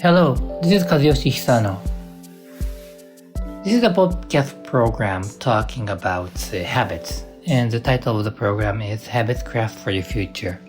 Hello, this is Kazuyoshi Hisano. This is a podcast program talking about habits, and the title of the program is Habits Craft for Your Future,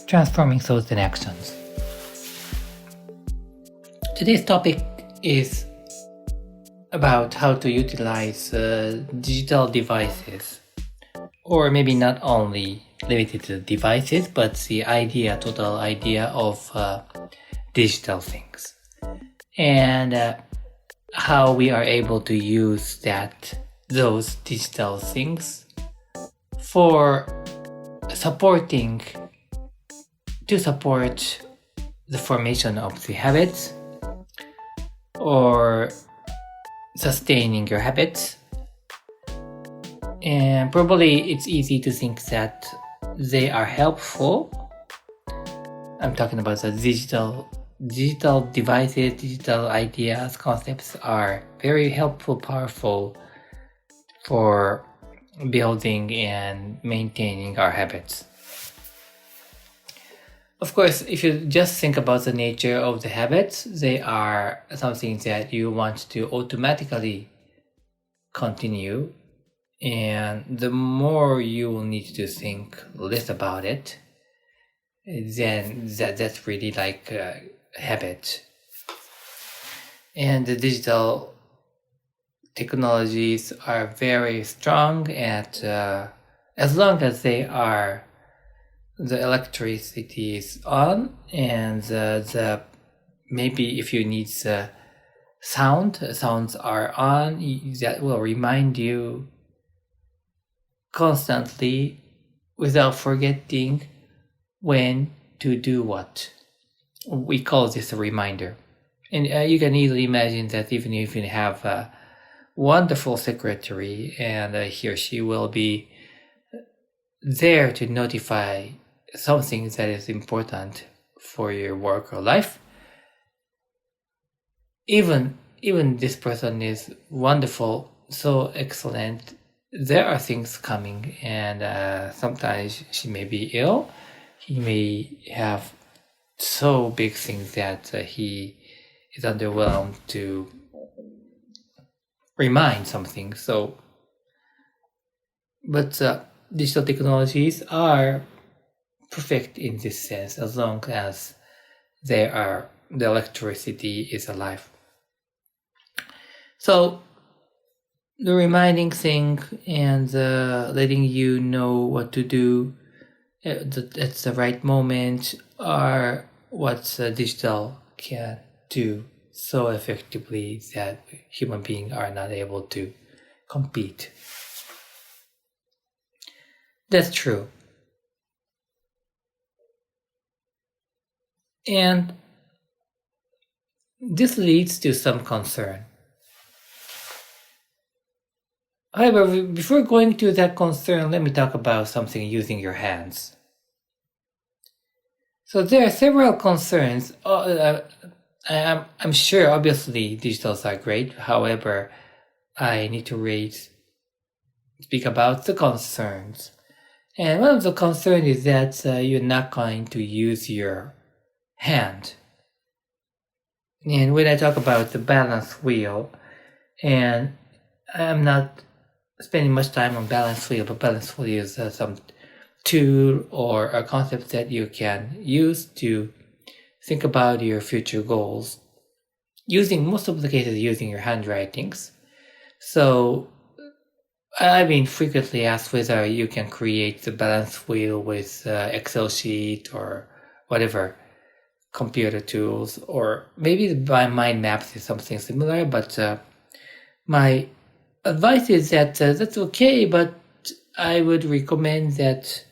Transforming Thoughts and Actions. Today's topic is about how to utilize digital devices, or maybe not only limited to devices, but the total idea of digital things, and how we are able to use those digital things for support the formation of the habits or sustaining your habits. And probably it's easy to think that they are helpful. I'm talking about the digital devices, digital ideas, concepts are very helpful, powerful for building and maintaining our habits. Of course, if you just think about the nature of the habits, they are something that you want to automatically continue, and the more you will need to think less about it, then that's really like a habit. And the digital technologies are very strong at as long as the electricity is on, and the maybe if you need the sounds are on, that will remind you constantly without forgetting when to do what. We call this a reminder. And you can easily imagine that even if you have a wonderful secretary and he or she will be there to notify something that is important for your work or life, even this person is wonderful, so excellent, there are things coming, and sometimes she may be ill. He may have so big things that he is underwhelmed to remind something. But digital technologies are perfect in this sense, as long as the electricity is alive. So the reminding thing and letting you know what to do at the right moment are what digital can do so effectively that human beings are not able to compete. That's true. And this leads to some concern. However, before going to that concern, let me talk about something using your hands. So there are several concerns. I'm sure, obviously, digitals are great. However, I need to speak about the concerns. And one of the concerns is that you're not going to use your hand. And when I talk about the balance wheel, and I'm not spending much time on balance wheel, but balance wheel is some tool or a concept that you can use to think about your future goals, most of the cases using your handwritings. So I've been frequently asked whether you can create the balance wheel with Excel sheet or whatever computer tools, or maybe by mind maps is something similar, but my advice is that that's okay, but I would recommend that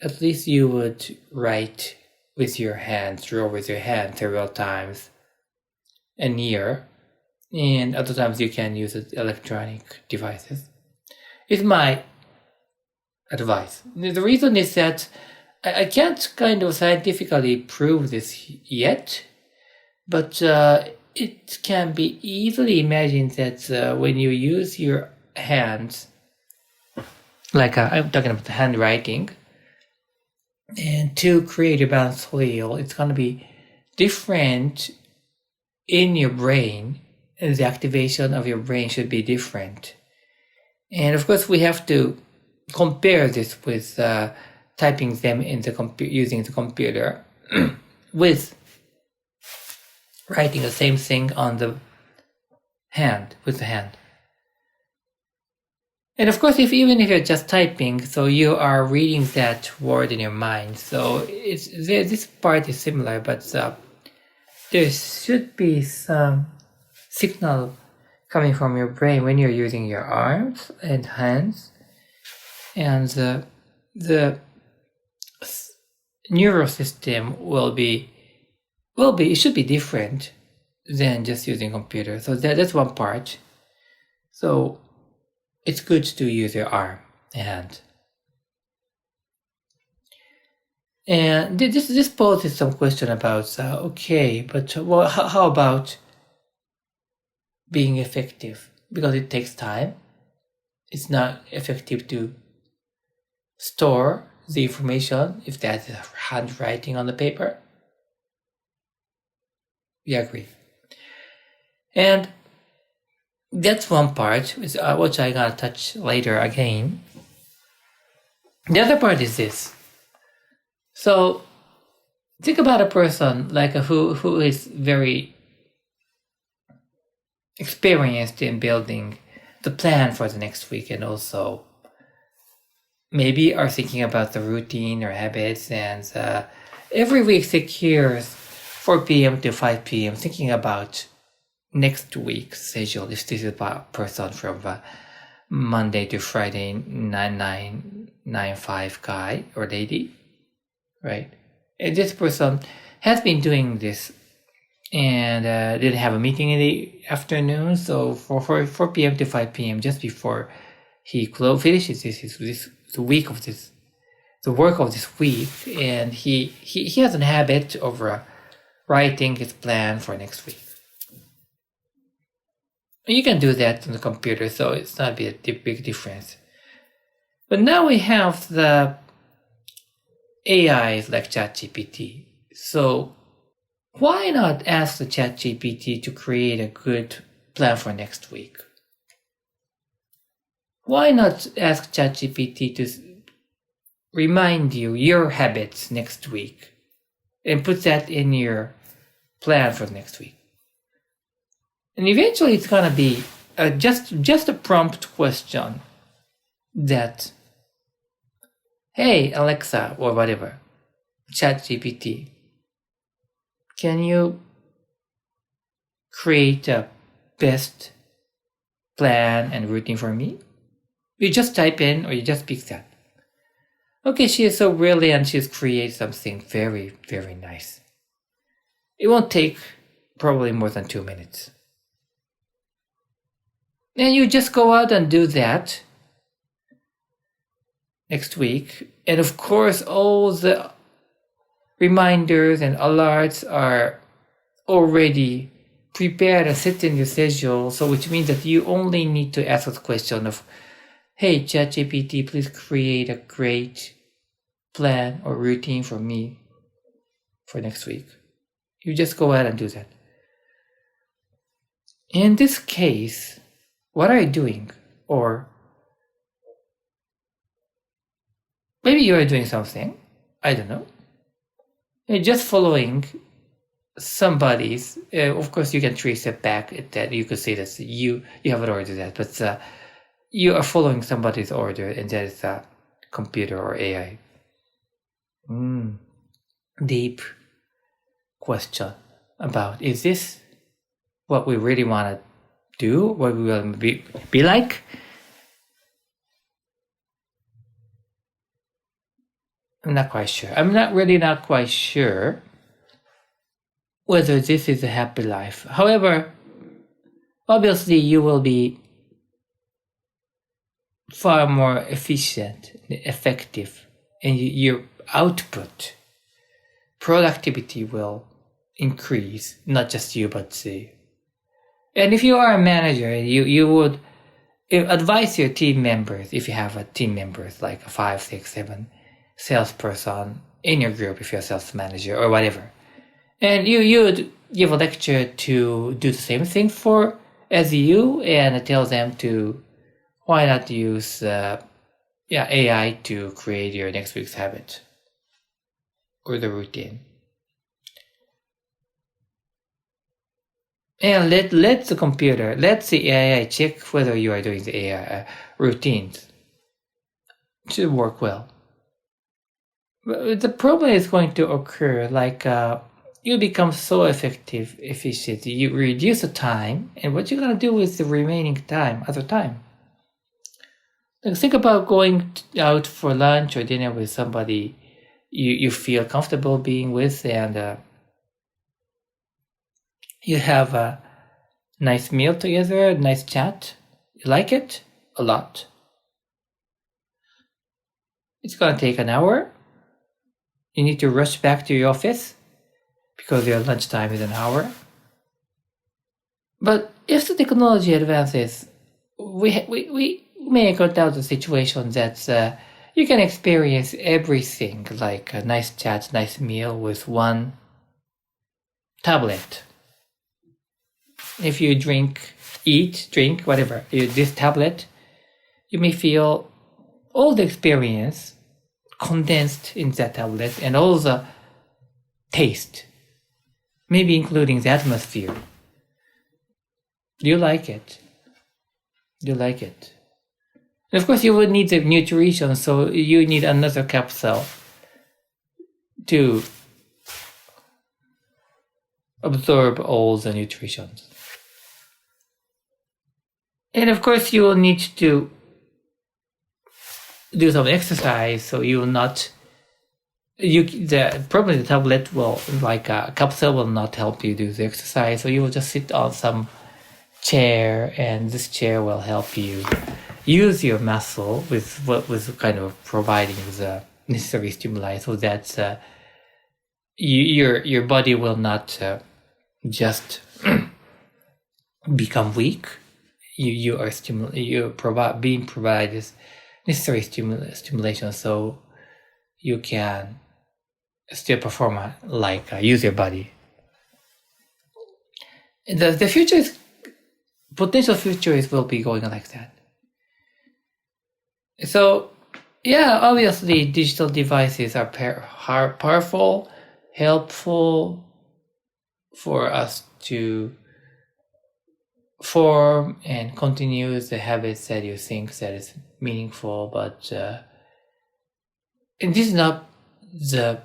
at least you would write with your hand, draw with your hand several times a year, and other times you can use electronic devices. It's my advice. The reason is that I can't kind of scientifically prove this yet, but it can be easily imagined that when you use your hands, like I'm talking about the handwriting, and to create a balance wheel, it's going to be different in your brain, the activation of your brain should be different. And of course, we have to compare this with typing them in the using the computer with writing the same thing on the hand, with the hand. And of course, even if you're just typing, so you are reading that word in your mind. So this part is similar, but there should be some signal coming from your brain when you're using your arms and hands, and the neural system it should be different than just using computer. So that's one part. So it's good to use your arm and hand. And this poses some question about okay, but how about being effective? Because it takes time. It's not effective to store the information if that's handwriting on the paper. We agree. And that's one part, which I'm gonna touch later again. The other part is this. So think about a person like who is very experienced in building the plan for the next week, and also maybe are thinking about the routine or habits, and every week secures 4 p.m. to 5 p.m. thinking about next week's schedule. If this is a person from Monday to Friday, 9-9-9-5 guy or lady, right? And this person has been doing this and didn't have a meeting in the afternoon. So for 4 p.m. to 5 p.m. just before he finishes the work of this week, and he has a habit of writing his plan for next week. You can do that on the computer, so it's not a big difference. But now we have the AIs like ChatGPT. So why not ask the ChatGPT to create a good plan for next week? Why not ask ChatGPT to remind you your habits next week and put that in your plan for next week? And eventually it's going to be just a prompt question that, hey, Alexa, or whatever, ChatGPT, can you create a best plan and routine for me? You just type in or you just pick that. Okay, she is so brilliant, she's created something very, very nice. It won't take probably more than 2 minutes. And you just go out and do that next week. And of course, all the reminders and alerts are already prepared and set in your schedule. So which means that you only need to ask the question of, hey, ChatGPT, please create a great plan or routine for me for next week. You just go ahead and do that. In this case, what are you doing? Or maybe you are doing something. I don't know. You're just following somebody's. Of course, you can trace it back at that. You could say that you haven't ordered that, but you are following somebody's order, and that is a computer or AI. Deep question about, is this what we really want to do? What we will be like? I'm not quite sure. I'm not quite sure whether this is a happy life. However, obviously you will be far more efficient, effective, and your output, productivity will increase, not just you, but and if you are a manager, you would advise your team members, if you have a team members, like a 5, 6, 7 salesperson in your group, if you're a sales manager or whatever, And you'd give a lecture to do the same thing as you, and tell them to why not use AI to create your next week's habit or the routine. And let the AI check whether you are doing the AI routines. It should work well. But the problem is going to occur you become so efficient, you reduce the time, and what you're going to do with the remaining other time? Think about going out for lunch or dinner with somebody you feel comfortable being with, and you have a nice meal together, a nice chat. You like it a lot. It's going to take an hour. You need to rush back to your office because your lunchtime is an hour. But if the technology advances, we may encounter the situation that you can experience everything, like a nice chat, nice meal with one tablet. If you eat, drink, whatever, this tablet, you may feel all the experience condensed in that tablet and all the taste, maybe including the atmosphere. Do you like it? And of course, you would need the nutrition, so you need another capsule to absorb all the nutrition. And of course, you will need to do some exercise, so you will not. Probably the tablet will, like a capsule, will not help you do the exercise. So you will just sit on some chair, and this chair will help you use your muscle with kind of providing the necessary stimuli, so that your body will not just become weak. You are being provided necessary stimulation, so you can still perform use your body. The future is potential futures will be going like that. So obviously digital devices are powerful, helpful for us to form and continue the habits that you think that is meaningful, but and this is not the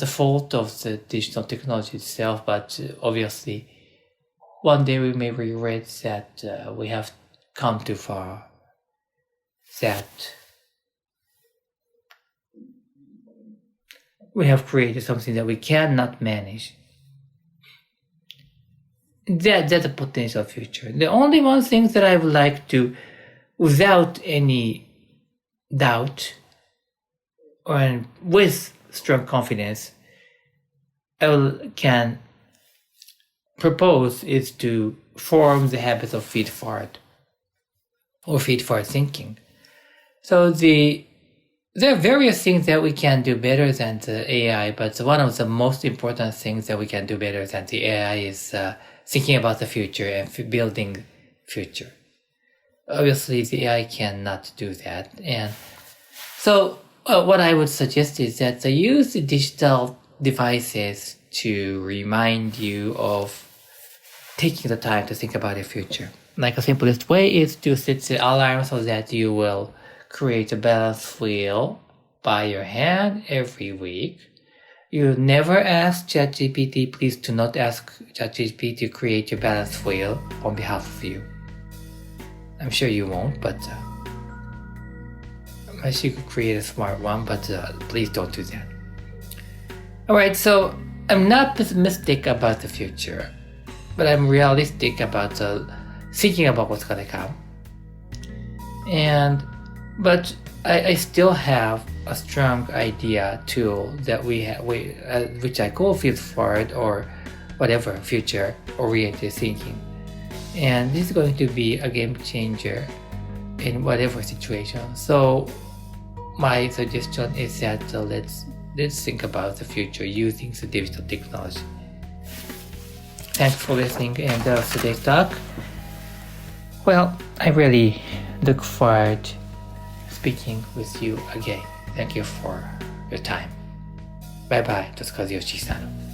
fault of the digital technology itself, but obviously one day we may regret that we have come too far, that we have created something that we cannot manage. That's a potential future. The only one thing that I would like to, without any doubt or with strong confidence, can propose is to form the habit of feed-forward or feed-forward thinking. So there are various things that we can do better than the AI, but one of the most important things that we can do better than the AI is thinking about the future and building future. Obviously, the AI cannot do that. And so what I would suggest is that use the digital devices to remind you of taking the time to think about your future. Like a simplest way is to set the alarm so that you will create a balance wheel by your hand every week. You never ask ChatGPT, please do not ask ChatGPT to create your balance wheel on behalf of you. I'm sure you won't, but unless you could create a smart one, but please don't do that. Alright, so I'm not pessimistic about the future, but I'm realistic about thinking about what's gonna come. But I still have a strong idea tool that we have, which I call feed-forward or whatever, future-oriented thinking. And this is going to be a game changer in whatever situation. So my suggestion is that let's let's think about the future using the digital technology. Thanks for listening, and that was today's talk. Well, I really look forward to speaking with you again. Thank you for your time. Bye bye. 戸塚剛久の